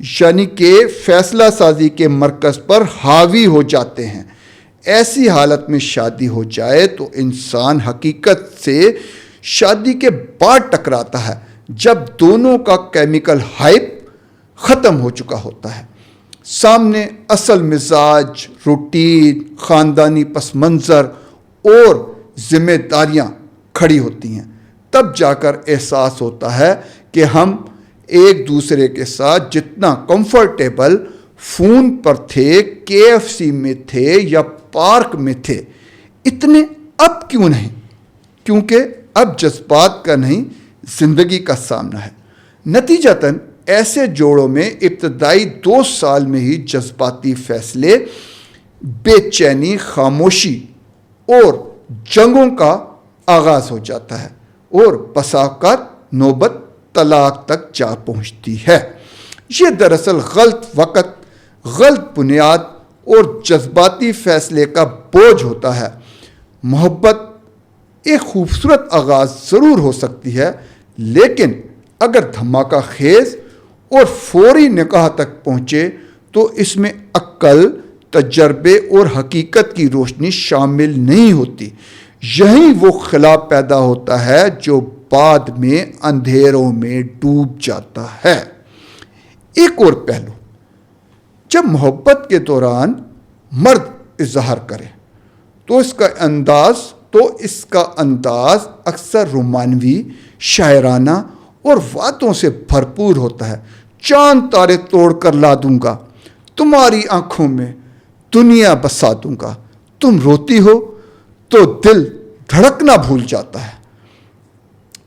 یعنی کہ فیصلہ سازی کے مرکز پر حاوی ہو جاتے ہیں۔ ایسی حالت میں شادی ہو جائے تو انسان حقیقت سے شادی کے بعد ٹکراتا ہے، جب دونوں کا کیمیکل ہائپ ختم ہو چکا ہوتا ہے، سامنے اصل مزاج، روٹین، خاندانی پس منظر اور ذمہ داریاں کھڑی ہوتی ہیں۔ تب جا کر احساس ہوتا ہے کہ ہم ایک دوسرے کے ساتھ جتنا کمفرٹیبل فون پر تھے، KFC میں تھے یا پارک میں تھے، اتنے اب کیوں نہیں؟ کیونکہ اب جذبات کا نہیں، زندگی کا سامنا ہے۔ نتیجتاً ایسے جوڑوں میں ابتدائی 2 سال میں ہی جذباتی فیصلے، بے چینی، خاموشی اور جنگوں کا آغاز ہو جاتا ہے، اور بسا اوقات نوبت طلاق تک جا پہنچتی ہے۔ یہ دراصل غلط وقت، غلط بنیاد اور جذباتی فیصلے کا بوجھ ہوتا ہے۔ محبت ایک خوبصورت آغاز ضرور ہو سکتی ہے، لیکن اگر دھماکہ خیز اور فوری نکاح تک پہنچے تو اس میں عقل، تجربے اور حقیقت کی روشنی شامل نہیں ہوتی۔ یہیں وہ خلا پیدا ہوتا ہے جو بعد میں اندھیروں میں ڈوب جاتا ہے۔ ایک اور پہلو، جب محبت کے دوران مرد اظہار کرے تو اس کا انداز اکثر رومانوی، شاعرانہ اور باتوں سے بھرپور ہوتا ہے۔ چاند تارے توڑ کر لا دوں گا، تمہاری آنکھوں میں دنیا بسا دوں گا، تم روتی ہو تو دل دھڑکنا بھول جاتا ہے،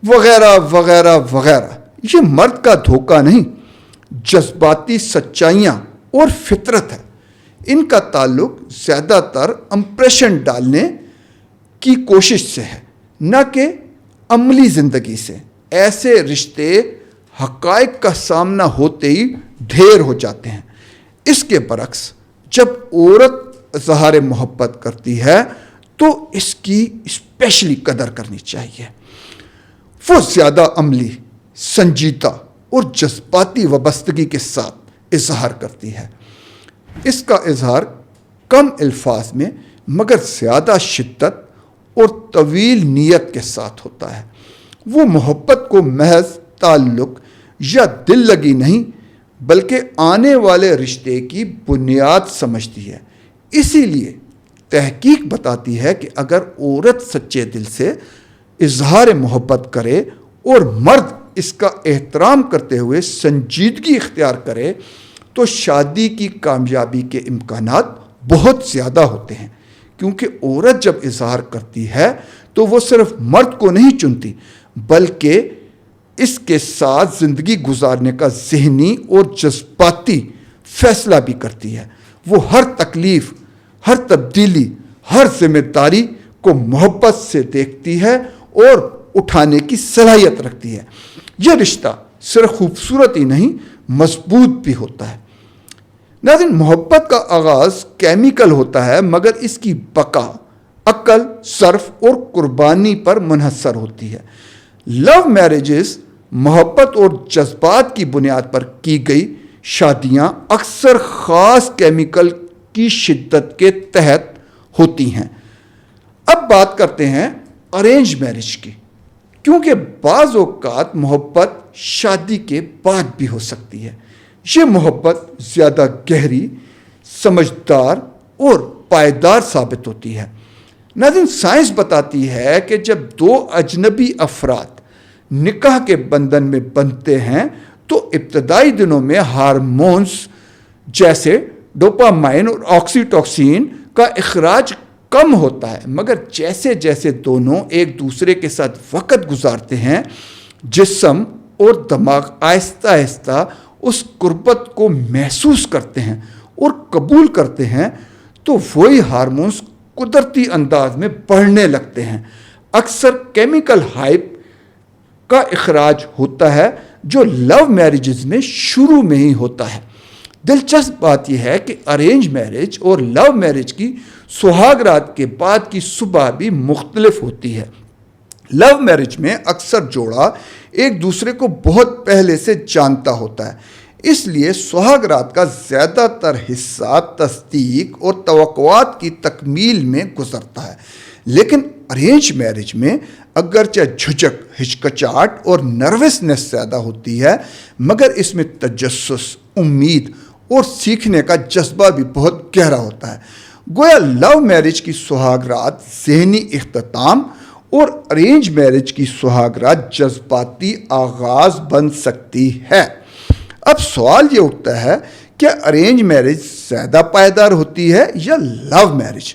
وغیرہ وغیرہ وغیرہ۔ یہ مرد کا دھوکہ نہیں، جذباتی سچائیاں اور فطرت ہے۔ ان کا تعلق زیادہ تر امپریشن ڈالنے کی کوشش سے ہے، نہ کہ عملی زندگی سے۔ ایسے رشتے حقائق کا سامنا ہوتے ہی ڈھیر ہو جاتے ہیں۔ اس کے برعکس جب عورت اظہار محبت کرتی ہے تو اس کی اسپیشلی قدر کرنی چاہیے۔ وہ زیادہ عملی، سنجیدہ اور جذباتی وابستگی کے ساتھ اظہار کرتی ہے۔ اس کا اظہار کم الفاظ میں مگر زیادہ شدت اور طویل نیت کے ساتھ ہوتا ہے۔ وہ محبت کو محض تعلق یا دل لگی نہیں بلکہ آنے والے رشتے کی بنیاد سمجھتی ہے۔ اسی لیے تحقیق بتاتی ہے کہ اگر عورت سچے دل سے اظہار محبت کرے اور مرد اس کا احترام کرتے ہوئے سنجیدگی اختیار کرے تو شادی کی کامیابی کے امکانات بہت زیادہ ہوتے ہیں، کیونکہ عورت جب اظہار کرتی ہے تو وہ صرف مرد کو نہیں چنتی بلکہ اس کے ساتھ زندگی گزارنے کا ذہنی اور جذباتی فیصلہ بھی کرتی ہے۔ وہ ہر تکلیف، ہر تبدیلی، ہر ذمہ داری کو محبت سے دیکھتی ہے اور اٹھانے کی صلاحیت رکھتی ہے۔ یہ رشتہ صرف خوبصورت ہی نہیں، مضبوط بھی ہوتا ہے۔ ناظرین، محبت کا آغاز کیمیکل ہوتا ہے مگر اس کی بقا عقل، صرف اور قربانی پر منحصر ہوتی ہے۔ لو میرجز، محبت اور جذبات کی بنیاد پر کی گئی شادیاں اکثر خاص کیمیکل کی شدت کے تحت ہوتی ہیں۔ اب بات کرتے ہیں ارینج میرج کی، کیونکہ بعض اوقات محبت شادی کے بعد بھی ہو سکتی ہے۔ یہ محبت زیادہ گہری، سمجھدار اور پائیدار ثابت ہوتی ہے۔ ناظرین، سائنس بتاتی ہے کہ جب 2 اجنبی افراد نکاح کے بندھن میں بندھتے ہیں تو ابتدائی دنوں میں ہارمونز جیسے ڈوپامائن اور آکسیٹوسن کا اخراج کم ہوتا ہے، مگر جیسے جیسے دونوں ایک دوسرے کے ساتھ وقت گزارتے ہیں، جسم اور دماغ آہستہ آہستہ اس قربت کو محسوس کرتے ہیں اور قبول کرتے ہیں تو وہی ہارمونز قدرتی انداز میں بڑھنے لگتے ہیں۔ اکثر کیمیکل ہائپ کا اخراج ہوتا ہے جو لو میرجز میں شروع میں ہی ہوتا ہے۔ دلچسپ بات یہ ہے کہ ارینج میرج اور لو میرج کی سہاگ رات کے بعد کی صبح بھی مختلف ہوتی ہے۔ لو میرج میں اکثر جوڑا ایک دوسرے کو بہت پہلے سے جانتا ہوتا ہے، اس لیے سہاگ رات کا زیادہ تر حصہ تصدیق اور توقعات کی تکمیل میں گزرتا ہے، لیکن ارینج میرج میں اگرچہ جھجک، ہچکچاہٹ اور نروسنس زیادہ ہوتی ہے، مگر اس میں تجسس، امید اور سیکھنے کا جذبہ بھی بہت گہرا ہوتا ہے۔ گویا لو میرج کی سہاگ رات ذہنی اختتام اور ارینج میرج کی سہاگ رات جذباتی آغاز بن سکتی ہے۔ اب سوال یہ اٹھتا ہے کہ ارینج میرج زیادہ پائیدار ہوتی ہے یا لو میرج؟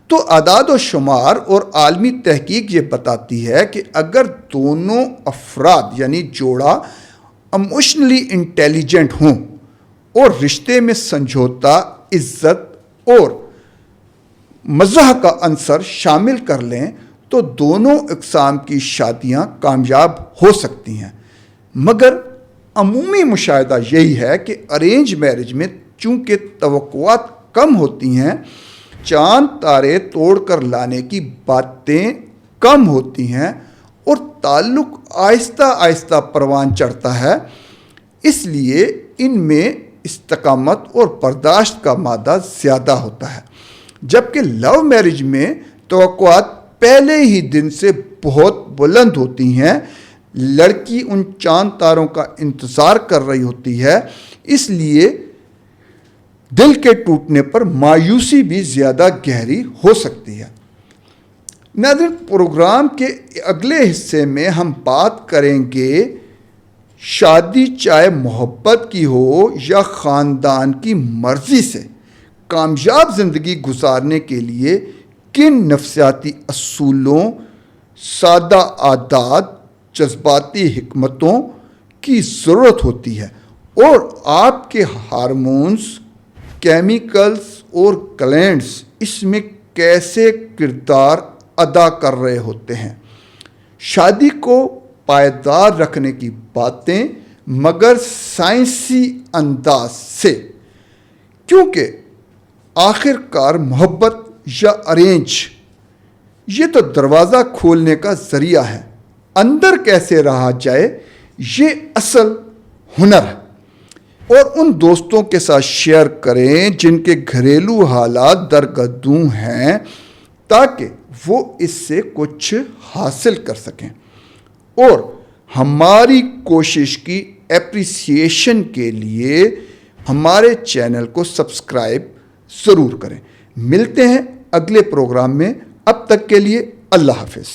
تو اعداد و شمار اور عالمی تحقیق یہ بتاتی ہے کہ اگر دونوں افراد یعنی جوڑا ایموشنلی انٹیلیجنٹ ہوں اور رشتے میں سمجھوتا، عزت اور مزاح کا عنصر شامل کر لیں تو دونوں اقسام کی شادیاں کامیاب ہو سکتی ہیں، مگر عمومی مشاہدہ یہی ہے کہ ارینج میرج میں چونکہ توقعات کم ہوتی ہیں، چاند تارے توڑ کر لانے کی باتیں کم ہوتی ہیں اور تعلق آہستہ آہستہ پروان چڑھتا ہے، اس لیے ان میں استقامت اور برداشت کا مادہ زیادہ ہوتا ہے، جبکہ لو میرج میں توقعات پہلے ہی دن سے بہت بلند ہوتی ہیں۔ لڑکی ان چاند تاروں کا انتظار کر رہی ہوتی ہے، اس لیے دل کے ٹوٹنے پر مایوسی بھی زیادہ گہری ہو سکتی ہے۔ ناظرین، پروگرام کے اگلے حصے میں ہم بات کریں گے شادی چاہے محبت کی ہو یا خاندان کی مرضی سے کامیاب زندگی گزارنے کے لیے کن نفسیاتی اصولوں، سادہ عادات، جذباتی حکمتوں کی ضرورت ہوتی ہے اور آپ کے ہارمونز، کیمیکلز اور گلینڈز اس میں کیسے کردار ادا کر رہے ہوتے ہیں۔ شادی کو پائیدار رکھنے کی باتیں مگر سائنسی انداز سے، کیونکہ آخر کار محبت یا ارینج یہ تو دروازہ کھولنے کا ذریعہ ہے، اندر کیسے رہا جائے یہ اصل ہنر ہے۔ اور ان دوستوں کے ساتھ شیئر کریں جن کے گھریلو حالات درگدوں ہیں تاکہ وہ اس سے کچھ حاصل کر سکیں، اور ہماری کوشش کی اپریسیشن کے لیے ہمارے چینل کو سبسکرائب ضرور کریں۔ ملتے ہیں اگلے پروگرام میں، اب تک کے لیے اللہ حافظ۔